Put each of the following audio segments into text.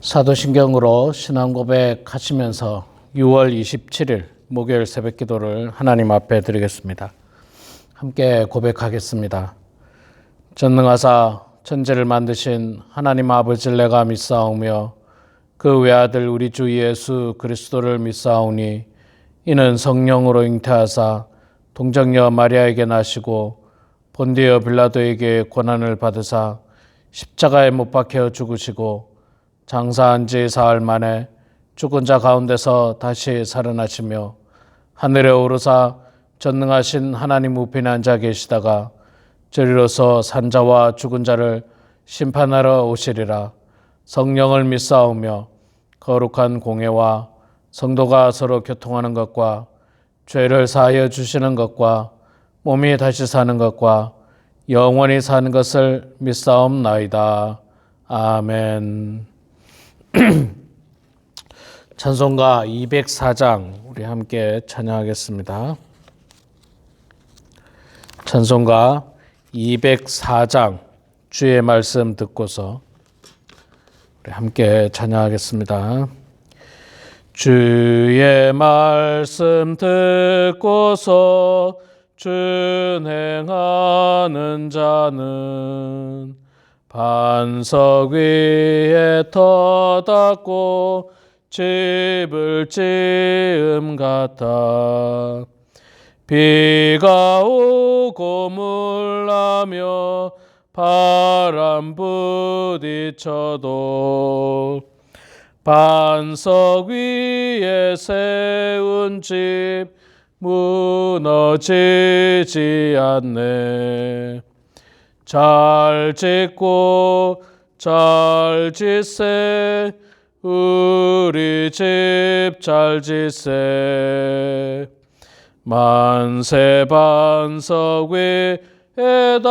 사도신경으로 신앙 고백하시면서 6월 27일 목요일 새벽 기도를 하나님 앞에 드리겠습니다. 함께 고백하겠습니다. 전능하사 천지를 만드신 하나님 아버지를 내가 믿사오며 그 외아들 우리 주 예수 그리스도를 믿사오니 이는 성령으로 잉태하사 동정녀 마리아에게 나시고 본디오 빌라도에게 고난을 받으사 십자가에 못 박혀 죽으시고 장사한 지 사흘 만에 죽은 자 가운데서 다시 살아나시며 하늘에 오르사 전능하신 하나님 우편에 앉아 계시다가 저리로서 산자와 죽은 자를 심판하러 오시리라. 성령을 믿사오며 거룩한 공회와 성도가 서로 교통하는 것과 죄를 사하여 주시는 것과 몸이 다시 사는 것과 영원히 사는 것을 믿사옵나이다. 아멘. 찬송가 204장 우리 함께 찬양하겠습니다. 찬송가 204장 주의 말씀 듣고서 우리 함께 찬양하겠습니다. 주의 말씀 듣고서 준행하는 자는 반석 위에 터닫고 집을 지음 같아. 비가 오고 물나며 바람 부딪혀도 반석 위에 세운 집 무너지지 않네. 잘 짓고 잘 짓세 우리 집 잘 짓세. 만세 반석 위에다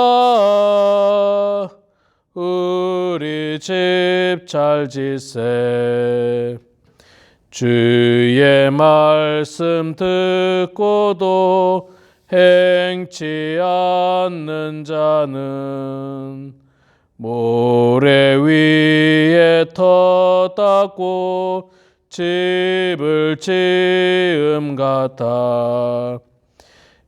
우리 집 잘 짓세. 주의 말씀 듣고도 행치 않는 자는 모래 위에 터닫고 집을 지음 같아.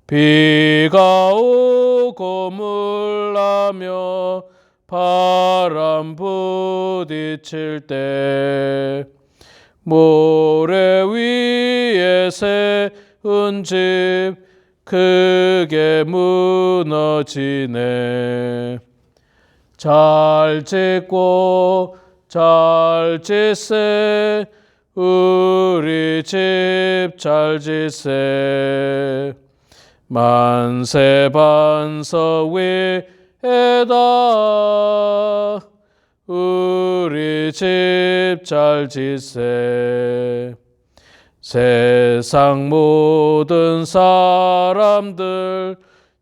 비가 오고 물나며 바람 부딪힐 때 모래 위에 세운 집 크게 무너지네. 잘 짓고 잘 짓세 우리 집 잘 짓세. 만세 반석 위에다 우리 집 잘 짓세. 세상 모든 사람들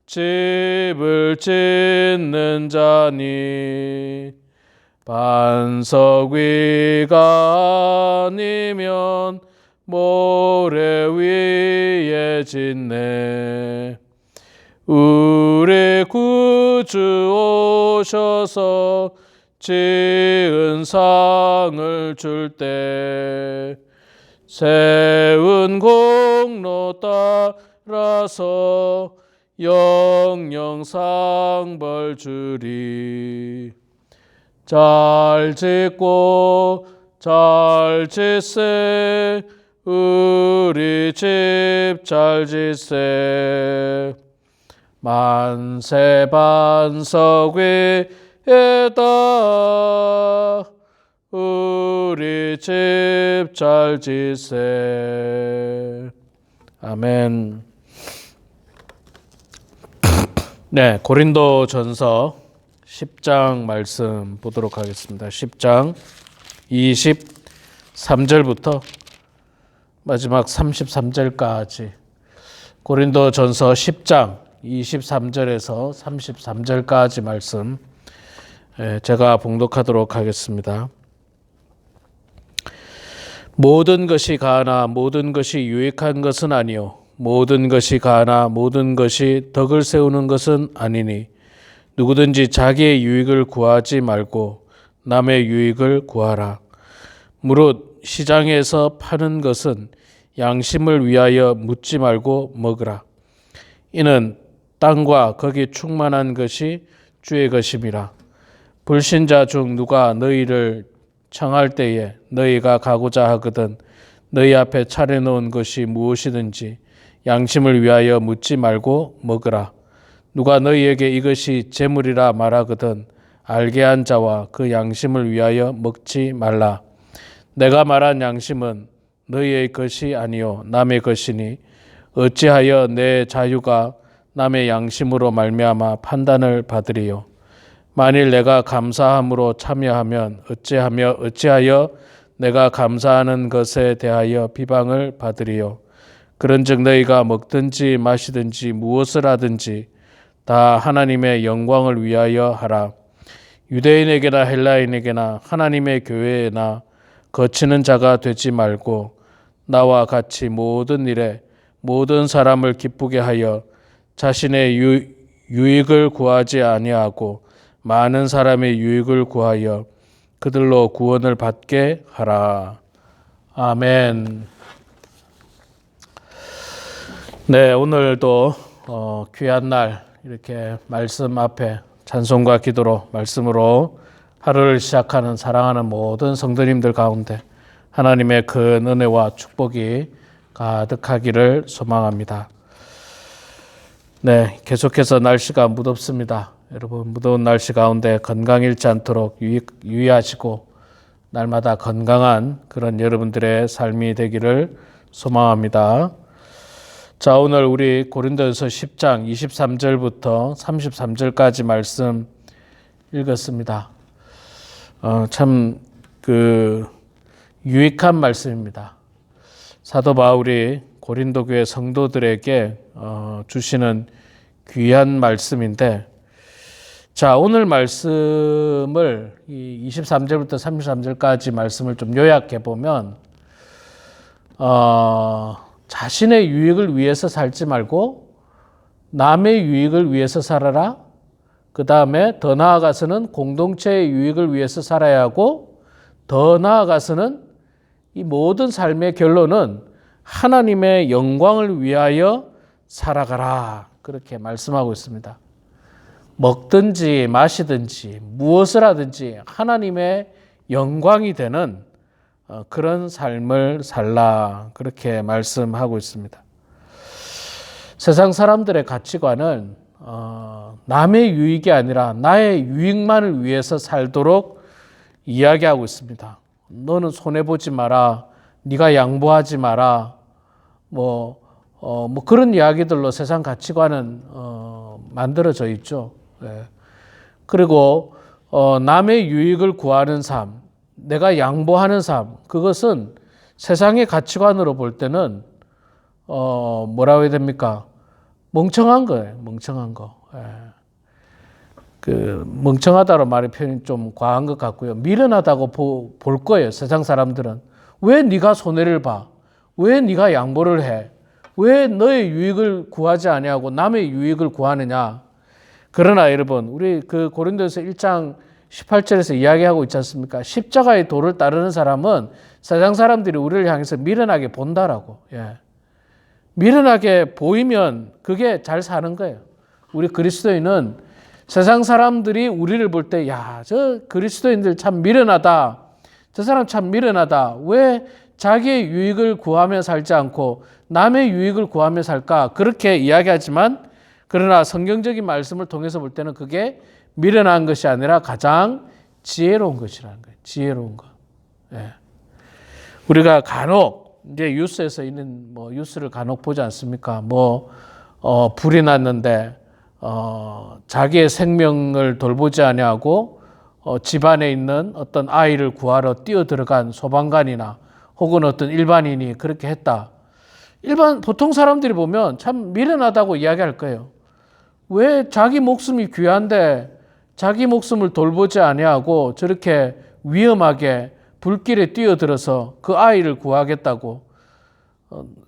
집을 짓는 자니 반석 위가 아니면 모래 위에 짓네. 우리 구주 오셔서 지은 상을 줄 때 세운 공로 따라서 영영 상벌 주리. 잘 짓고 잘 짓세 우리 집 잘 짓세. 만세 반석 위에다 우리 집 잘 짓세. 아멘. 네, 고린도전서 10장 말씀 보도록 하겠습니다. 10장 23절부터 마지막 33절까지 고린도전서 10장 23절에서 33절까지 말씀 제가 봉독하도록 하겠습니다. 모든 것이 가하나 모든 것이 유익한 것은 아니요 모든 것이 가하나 모든 것이 덕을 세우는 것은 아니니 누구든지 자기의 유익을 구하지 말고 남의 유익을 구하라. 무릇 시장에서 파는 것은 양심을 위하여 묻지 말고 먹으라. 이는 땅과 거기 충만한 것이 주의 것임이라. 불신자 중 누가 너희를 청할 때에 너희가 가고자 하거든 너희 앞에 차려놓은 것이 무엇이든지 양심을 위하여 묻지 말고 먹으라. 누가 너희에게 이것이 재물이라 말하거든 알게 한 자와 그 양심을 위하여 먹지 말라. 내가 말한 양심은 너희의 것이 아니요 남의 것이니 어찌하여 내 자유가 남의 양심으로 말미암아 판단을 받으리요. 만일 내가 감사함으로 참여하면 어찌하여 내가 감사하는 것에 대하여 비방을 받으리요. 그런즉 너희가 먹든지 마시든지 무엇을 하든지 다 하나님의 영광을 위하여 하라. 유대인에게나 헬라인에게나 하나님의 교회에나 거치는 자가 되지 말고 나와 같이 모든 일에 모든 사람을 기쁘게 하여 자신의 유익을 구하지 아니하고 많은 사람의 유익을 구하여 그들로 구원을 받게 하라. 아멘. 네, 오늘도 귀한 날 이렇게 말씀 앞에 찬송과 기도로 말씀으로 하루를 시작하는 사랑하는 모든 성도님들 가운데 하나님의 큰 은혜와 축복이 가득하기를 소망합니다. 네, 계속해서 날씨가 무덥습니다. 여러분 무더운 날씨 가운데 건강 잃지 않도록 유의하시고 날마다 건강한 그런 여러분들의 삶이 되기를 소망합니다. 자, 오늘 우리 고린도전서 10장 23절부터 33절까지 말씀 읽었습니다. 참 유익한 말씀입니다. 사도 바울이 고린도 교회 성도들에게 주시는 귀한 말씀인데, 자, 오늘 말씀을 이 23절부터 33절까지 말씀을 좀 요약해 보면 자신의 유익을 위해서 살지 말고 남의 유익을 위해서 살아라. 그 다음에 더 나아가서는 공동체의 유익을 위해서 살아야 하고 더 나아가서는 이 모든 삶의 결론은 하나님의 영광을 위하여 살아가라. 그렇게 말씀하고 있습니다. 먹든지 마시든지 무엇을 하든지 하나님의 영광이 되는 그런 삶을 살라. 그렇게 말씀하고 있습니다. 세상 사람들의 가치관은 남의 유익이 아니라 나의 유익만을 위해서 살도록 이야기하고 있습니다. 너는 손해보지 마라. 네가 양보하지 마라. 뭐 그런 이야기들로 세상 가치관은 만들어져 있죠. 네. 그리고 남의 유익을 구하는 삶, 내가 양보하는 삶, 그것은 세상의 가치관으로 볼 때는 뭐라고 해야 됩니까? 멍청한 거예요. 멍청한 거. 예. 멍청하다로 말의 표현이 좀 과한 것 같고요. 미련하다고 볼 거예요. 세상 사람들은. 왜 네가 손해를 봐? 왜 네가 양보를 해? 왜 너의 유익을 구하지 아니하고 남의 유익을 구하느냐? 그러나 여러분, 우리 고린도전서 1장 18절에서 이야기하고 있지 않습니까? 십자가의 도를 따르는 사람은 세상 사람들이 우리를 향해서 미련하게 본다라고. 예. 미련하게 보이면 그게 잘 사는 거예요. 우리 그리스도인은 세상 사람들이 우리를 볼 때, 야, 저 그리스도인들 참 미련하다. 저 사람 참 미련하다. 왜 자기의 유익을 구하며 살지 않고 남의 유익을 구하며 살까? 그렇게 이야기하지만, 그러나 성경적인 말씀을 통해서 볼 때는 그게 미련한 것이 아니라 가장 지혜로운 것이라는 거예요. 지혜로운 것. 예. 우리가 간혹 이제 뉴스에서 있는 뉴스를 간혹 보지 않습니까? 불이 났는데 자기의 생명을 돌보지 아니하고 집안에 있는 어떤 아이를 구하러 뛰어들어간 소방관이나 혹은 어떤 일반인이 그렇게 했다. 보통 사람들이 보면 참 미련하다고 이야기할 거예요. 왜 자기 목숨이 귀한데 자기 목숨을 돌보지 아니하고 저렇게 위험하게 불길에 뛰어들어서 그 아이를 구하겠다고.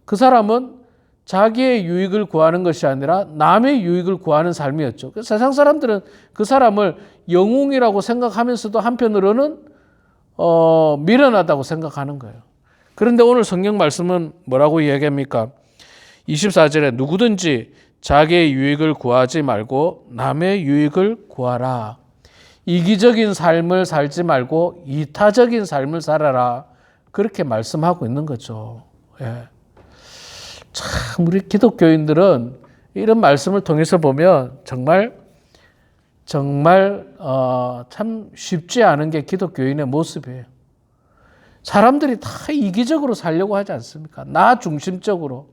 그 사람은 자기의 유익을 구하는 것이 아니라 남의 유익을 구하는 삶이었죠. 세상 사람들은 그 사람을 영웅이라고 생각하면서도 한편으로는 미련하다고 생각하는 거예요. 그런데 오늘 성경 말씀은 뭐라고 이야기합니까? 24절에 누구든지 자기의 유익을 구하지 말고 남의 유익을 구하라. 이기적인 삶을 살지 말고 이타적인 삶을 살아라. 그렇게 말씀하고 있는 거죠. 예. 참 우리 기독교인들은 이런 말씀을 통해서 보면 정말 참 쉽지 않은 게 기독교인의 모습이에요. 사람들이 다 이기적으로 살려고 하지 않습니까? 나 중심적으로.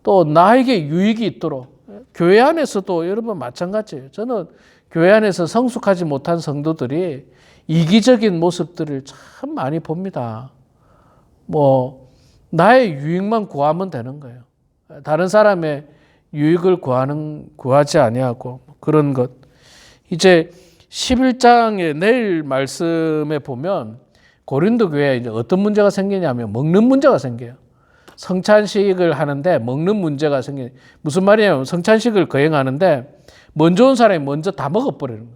또 나에게 유익이 있도록. 교회 안에서도 여러분 마찬가지예요. 저는 교회 안에서 성숙하지 못한 성도들이 이기적인 모습들을 참 많이 봅니다. 나의 유익만 구하면 되는 거예요. 다른 사람의 유익을 구하지 아니하고 그런 것. 이제 11장의 내일 말씀에 보면 고린도 교회에 이제 어떤 문제가 생기냐면 먹는 문제가 생겨요. 성찬식을 하는데 먹는 문제가 생겨요. 무슨 말이냐면 성찬식을 거행하는데 먼저 온 사람이 먼저 다 먹어버리는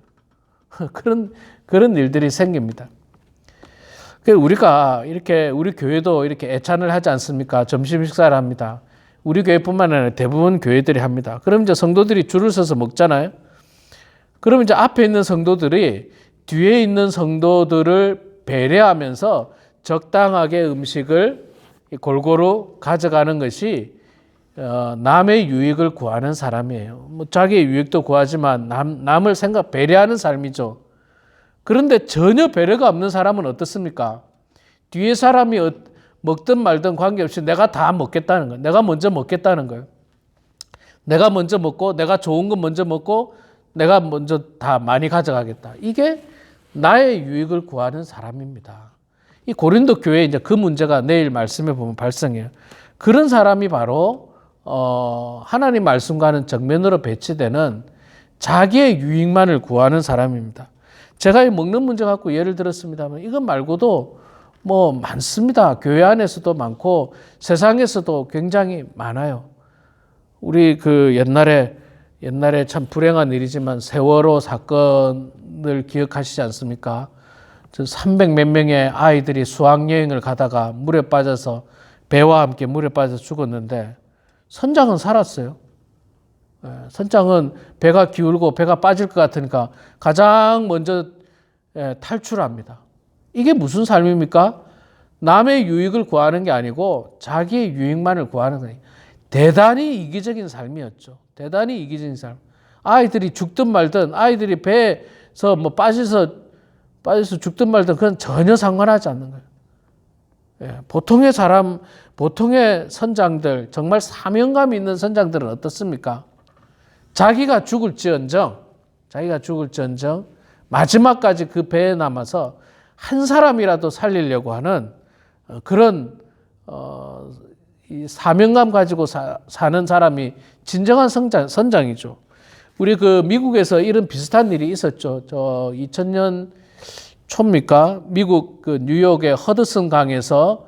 거예요. 그런 일들이 생깁니다. 우리가 이렇게 우리 교회도 이렇게 애찬을 하지 않습니까? 점심 식사를 합니다. 우리 교회뿐만 아니라 대부분 교회들이 합니다. 그럼 이제 성도들이 줄을 서서 먹잖아요. 그럼 이제 앞에 있는 성도들이 뒤에 있는 성도들을 배려하면서 적당하게 음식을 골고루 가져가는 것이 남의 유익을 구하는 사람이에요. 자기의 유익도 구하지만 남을 배려하는 삶이죠. 그런데 전혀 배려가 없는 사람은 어떻습니까? 뒤에 사람이 먹든 말든 관계없이 내가 다 먹겠다는 거예요. 내가 먼저 먹겠다는 거예요. 내가 먼저 먹고 내가 좋은 거 먼저 먹고 내가 먼저 다 많이 가져가겠다. 이게 나의 유익을 구하는 사람입니다. 이 고린도 교회에 이제 그 문제가 내일 말씀에 보면 발생해요. 그런 사람이 바로 하나님 말씀과는 정면으로 배치되는 자기의 유익만을 구하는 사람입니다. 제가 이 먹는 문제 갖고 예를 들었습니다만 이것 말고도 많습니다. 교회 안에서도 많고 세상에서도 굉장히 많아요. 우리 옛날에 참 불행한 일이지만 세월호 사건을 기억하시지 않습니까? 300 몇 명의 아이들이 수학여행을 가다가 물에 빠져서 배와 함께 물에 빠져서 죽었는데 선장은 살았어요. 선장은 배가 기울고 배가 빠질 것 같으니까 가장 먼저 탈출합니다. 이게 무슨 삶입니까? 남의 유익을 구하는 게 아니고 자기의 유익만을 구하는 거예요. 대단히 이기적인 삶이었죠. 대단히 이기적인 삶. 아이들이 죽든 말든 아이들이 배에서 빠져서 죽든 말든 그건 전혀 상관하지 않는 거예요. 보통의 선장들, 정말 사명감 있는 선장들은 어떻습니까? 자기가 죽을지언정 마지막까지 그 배에 남아서 한 사람이라도 살리려고 하는 그런 이 사명감 가지고 사는 사람이 진정한 선장이죠. 우리 미국에서 이런 비슷한 일이 있었죠. 2000년 초입니까? 미국 뉴욕의 허드슨 강에서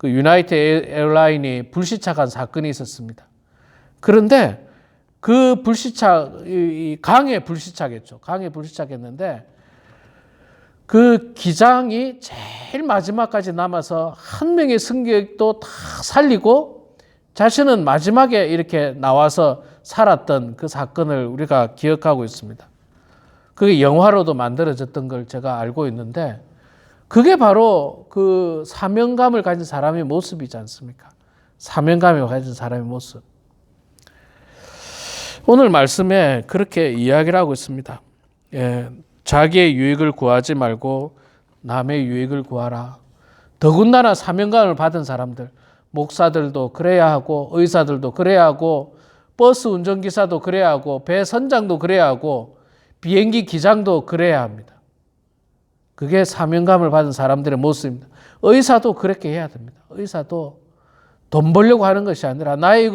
유나이티드 에어라인이 불시착한 사건이 있었습니다. 그런데 그 강에 불시착했죠. 강에 불시착했는데 그 기장이 제일 마지막까지 남아서 한 명의 승객도 다 살리고 자신은 마지막에 이렇게 나와서 살았던 그 사건을 우리가 기억하고 있습니다. 그게 영화로도 만들어졌던 걸 제가 알고 있는데 그게 바로 그 사명감을 가진 사람의 모습이지 않습니까? 사명감을 가진 사람의 모습. 오늘 말씀에 그렇게 이야기를 하고 있습니다. 자기의 유익을 구하지 말고 남의 유익을 구하라. 더군다나 사명감을 받은 사람들, 목사들도 그래야 하고 의사들도 그래야 하고 버스 운전기사도 그래야 하고 배 선장도 그래야 하고 비행기 기장도 그래야 합니다. 그게 사명감을 받은 사람들의 모습입니다. 의사도 그렇게 해야 됩니다. 의사도 돈 벌려고 하는 것이 아니라 나의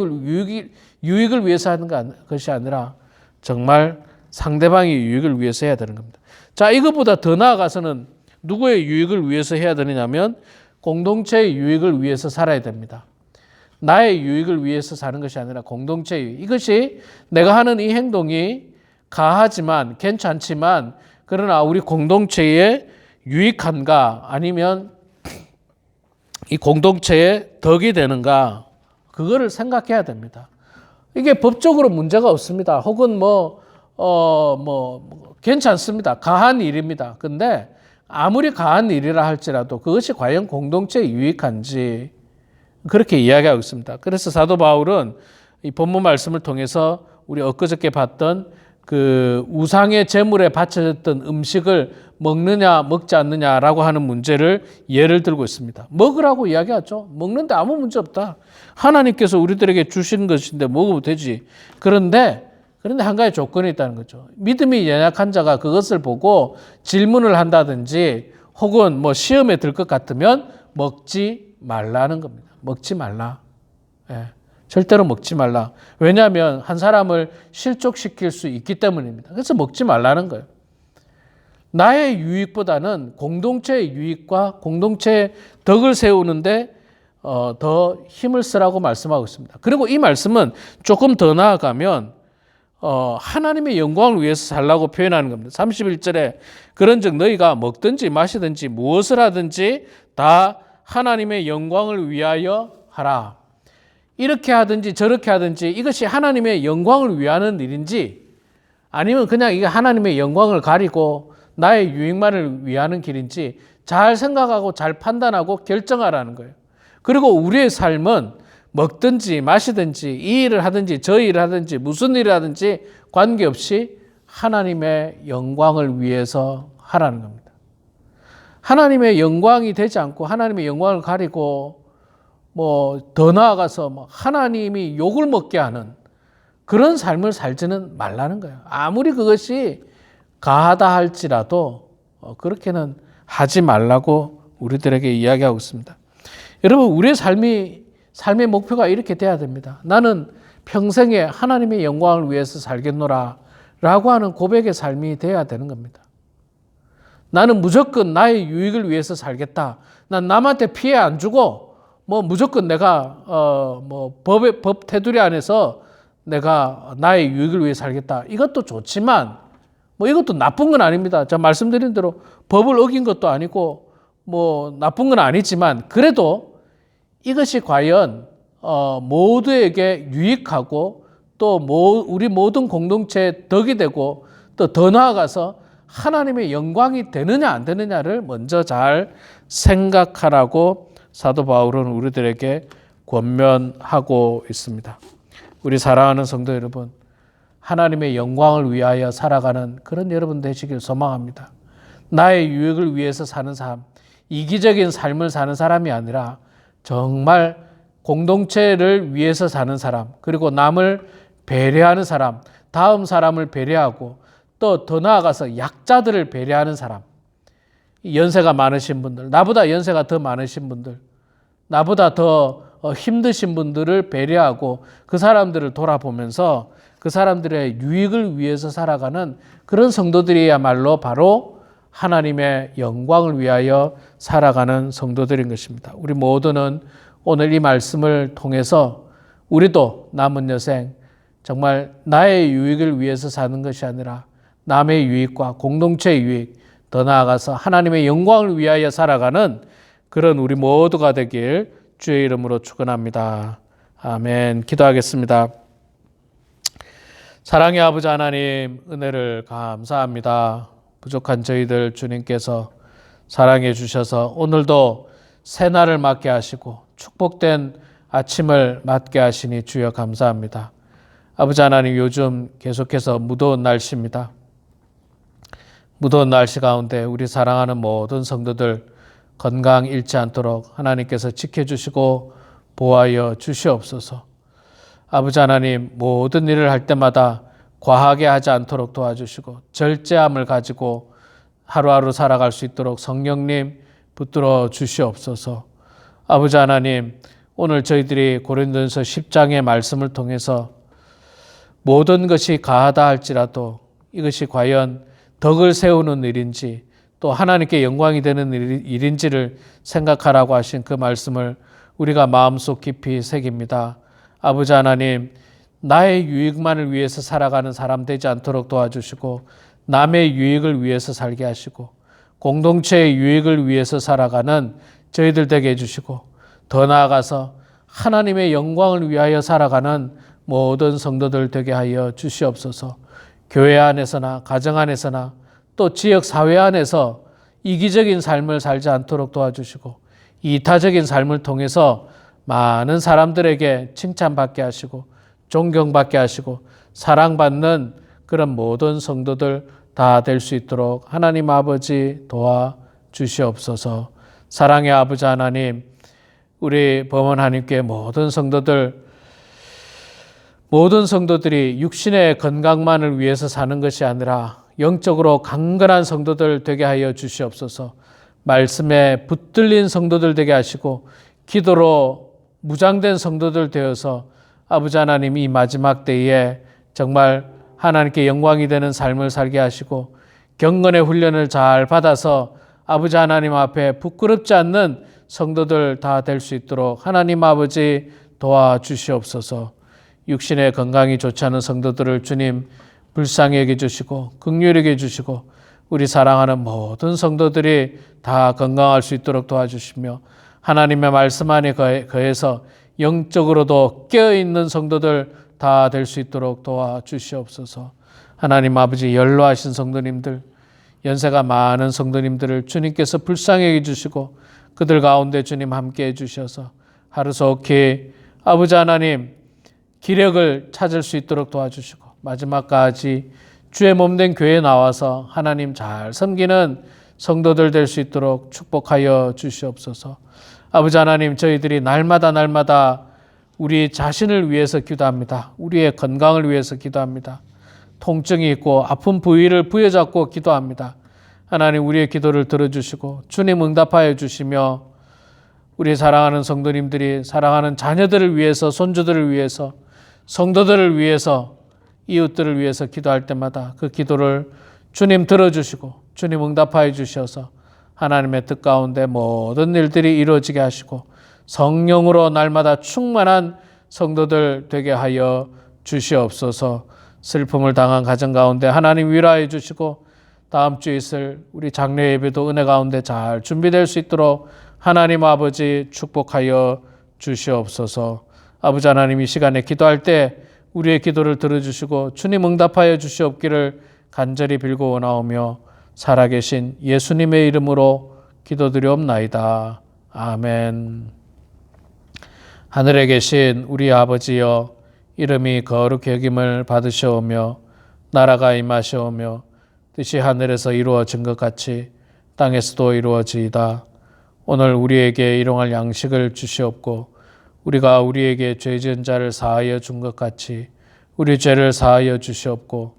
유익을 위해서 하는 것이 아니라 정말 상대방의 유익을 위해서 해야 되는 겁니다. 자, 이것보다 더 나아가서는 누구의 유익을 위해서 해야 되느냐면 공동체의 유익을 위해서 살아야 됩니다. 나의 유익을 위해서 사는 것이 아니라 공동체의 유익. 이것이 내가 하는 이 행동이 가하지만 괜찮지만 그러나 우리 공동체에 유익한가 아니면 이 공동체에 덕이 되는가 그거를 생각해야 됩니다. 이게 법적으로 문제가 없습니다. 혹은 괜찮습니다. 가한 일입니다. 근데 아무리 가한 일이라 할지라도 그것이 과연 공동체에 유익한지 그렇게 이야기하고 있습니다. 그래서 사도 바울은 이 본문 말씀을 통해서 우리 엊그저께 봤던 그 우상의 제물에 바쳐졌던 음식을 먹느냐 먹지 않느냐라고 하는 문제를 예를 들고 있습니다. 먹으라고 이야기하죠. 먹는데 아무 문제 없다. 하나님께서 우리들에게 주신 것인데 먹어도 되지. 그런데 한 가지 조건이 있다는 거죠. 믿음이 연약한 자가 그것을 보고 질문을 한다든지 혹은 시험에 들 것 같으면 먹지 말라는 겁니다. 먹지 말라. 예. 절대로 먹지 말라. 왜냐하면 한 사람을 실족시킬 수 있기 때문입니다. 그래서 먹지 말라는 거예요. 나의 유익보다는 공동체의 유익과 공동체의 덕을 세우는데 더 힘을 쓰라고 말씀하고 있습니다. 그리고 이 말씀은 조금 더 나아가면 하나님의 영광을 위해서 살라고 표현하는 겁니다. 31절에 그런즉 너희가 먹든지 마시든지 무엇을 하든지 다 하나님의 영광을 위하여 하라. 이렇게 하든지 저렇게 하든지 이것이 하나님의 영광을 위하는 일인지 아니면 그냥 이게 하나님의 영광을 가리고 나의 유익만을 위하는 길인지 잘 생각하고 잘 판단하고 결정하라는 거예요. 그리고 우리의 삶은 먹든지 마시든지 이 일을 하든지 저 일을 하든지 무슨 일을 하든지 관계없이 하나님의 영광을 위해서 하라는 겁니다. 하나님의 영광이 되지 않고 하나님의 영광을 가리고 더 나아가서 하나님이 욕을 먹게 하는 그런 삶을 살지는 말라는 거예요. 아무리 그것이 가하다 할지라도 그렇게는 하지 말라고 우리들에게 이야기하고 있습니다. 여러분, 우리의 삶의 목표가 이렇게 돼야 됩니다. 나는 평생에 하나님의 영광을 위해서 살겠노라 라고 하는 고백의 삶이 돼야 되는 겁니다. 나는 무조건 나의 유익을 위해서 살겠다. 난 남한테 피해 안 주고 무조건 내가 법 테두리 안에서 내가 나의 유익을 위해 살겠다. 이것도 좋지만 이것도 나쁜 건 아닙니다. 제가 말씀드린 대로 법을 어긴 것도 아니고 나쁜 건 아니지만 그래도 이것이 과연 모두에게 유익하고 또 우리 모든 공동체에 덕이 되고 또 더 나아가서 하나님의 영광이 되느냐 안 되느냐를 먼저 잘 생각하라고 사도 바울은 우리들에게 권면하고 있습니다. 우리 사랑하는 성도 여러분, 하나님의 영광을 위하여 살아가는 그런 여러분 되시길 소망합니다. 나의 유익을 위해서 사는 삶, 이기적인 삶을 사는 사람이 아니라 정말 공동체를 위해서 사는 사람, 그리고 남을 배려하는 사람, 다음 사람을 배려하고 또 더 나아가서 약자들을 배려하는 사람, 연세가 많으신 분들, 나보다 연세가 더 많으신 분들, 나보다 더 힘드신 분들을 배려하고 그 사람들을 돌아보면서 그 사람들의 유익을 위해서 살아가는 그런 성도들이야말로 바로 하나님의 영광을 위하여 살아가는 성도들인 것입니다. 우리 모두는 오늘 이 말씀을 통해서 우리도 남은 여생 정말 나의 유익을 위해서 사는 것이 아니라 남의 유익과 공동체의 유익, 더 나아가서 하나님의 영광을 위하여 살아가는 그런 우리 모두가 되길 주의 이름으로 축원합니다. 아멘. 기도하겠습니다. 사랑의 아버지 하나님, 은혜를 감사합니다. 부족한 저희들 주님께서 사랑해 주셔서 오늘도 새날을 맞게 하시고 축복된 아침을 맞게 하시니 주여 감사합니다. 아버지 하나님, 요즘 계속해서 무더운 날씨입니다. 무더운 날씨 가운데 우리 사랑하는 모든 성도들 건강 잃지 않도록 하나님께서 지켜주시고 보호하여 주시옵소서. 아버지 하나님, 모든 일을 할 때마다 과하게 하지 않도록 도와주시고 절제함을 가지고 하루하루 살아갈 수 있도록 성령님 붙들어 주시옵소서. 아버지 하나님, 오늘 저희들이 고린도전서 10장의 말씀을 통해서 모든 것이 가하다 할지라도 이것이 과연 덕을 세우는 일인지 또 하나님께 영광이 되는 일인지를 생각하라고 하신 그 말씀을 우리가 마음속 깊이 새깁니다. 아버지 하나님, 나의 유익만을 위해서 살아가는 사람 되지 않도록 도와주시고 남의 유익을 위해서 살게 하시고 공동체의 유익을 위해서 살아가는 저희들 되게 해주시고 더 나아가서 하나님의 영광을 위하여 살아가는 모든 성도들 되게 하여 주시옵소서. 교회 안에서나 가정 안에서나 또 지역 사회 안에서 이기적인 삶을 살지 않도록 도와주시고 이타적인 삶을 통해서 많은 사람들에게 칭찬받게 하시고 존경받게 하시고 사랑받는 그런 모든 성도들 다 될 수 있도록 하나님 아버지 도와주시옵소서. 사랑의 아버지 하나님, 우리 범원 하나님께 모든 성도들이 육신의 건강만을 위해서 사는 것이 아니라 영적으로 강건한 성도들 되게 하여 주시옵소서. 말씀에 붙들린 성도들 되게 하시고 기도로 무장된 성도들 되어서 아버지 하나님 이 마지막 때에 정말 하나님께 영광이 되는 삶을 살게 하시고 경건의 훈련을 잘 받아서 아버지 하나님 앞에 부끄럽지 않는 성도들 다 될 수 있도록 하나님 아버지 도와주시옵소서. 육신의 건강이 좋지 않은 성도들을 주님 불쌍히 여겨주시고 긍휼히 여겨주시고 우리 사랑하는 모든 성도들이 다 건강할 수 있도록 도와주시며 하나님의 말씀 안에 거해서 영적으로도 깨어있는 성도들 다 될 수 있도록 도와주시옵소서. 하나님 아버지 연로하신 성도님들, 연세가 많은 성도님들을 주님께서 불쌍히 여겨주시고 그들 가운데 주님 함께 해주셔서 하루속히 아버지 하나님 기력을 찾을 수 있도록 도와주시고 마지막까지 주의 몸된 교회에 나와서 하나님 잘 섬기는 성도들 될 수 있도록 축복하여 주시옵소서. 아버지 하나님 저희들이 날마다 우리 자신을 위해서 기도합니다. 우리의 건강을 위해서 기도합니다. 통증이 있고 아픈 부위를 부여잡고 기도합니다. 하나님 우리의 기도를 들어주시고 주님 응답하여 주시며 우리 사랑하는 성도님들이 사랑하는 자녀들을 위해서 손주들을 위해서 성도들을 위해서 이웃들을 위해서 기도할 때마다 그 기도를 주님 들어주시고 주님 응답하여 주셔서 하나님의 뜻 가운데 모든 일들이 이루어지게 하시고 성령으로 날마다 충만한 성도들 되게 하여 주시옵소서. 슬픔을 당한 가정 가운데 하나님 위로해 주시고 다음 주에 있을 우리 장례 예배도 은혜 가운데 잘 준비될 수 있도록 하나님 아버지 축복하여 주시옵소서. 아버지 하나님 이 시간에 기도할 때 우리의 기도를 들어주시고 주님 응답하여 주시옵기를 간절히 빌고 원하오며 살아계신 예수님의 이름으로 기도드리옵나이다. 아멘. 하늘에 계신 우리 아버지여 이름이 거룩히 여김을 받으시오며 나라가 임하시오며 뜻이 하늘에서 이루어진 것 같이 땅에서도 이루어지이다. 오늘 우리에게 일용할 양식을 주시옵고 우리가 우리에게 죄 지은 자를 사하여 준 것 같이 우리 죄를 사하여 주시옵고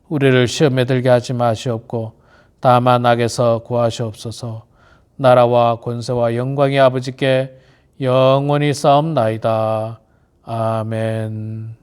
우리를 시험에 들게 하지 마시옵고 다만 악에서 구하시옵소서. 나라와 권세와 영광이 아버지께 영원히 싸움나이다. 아멘.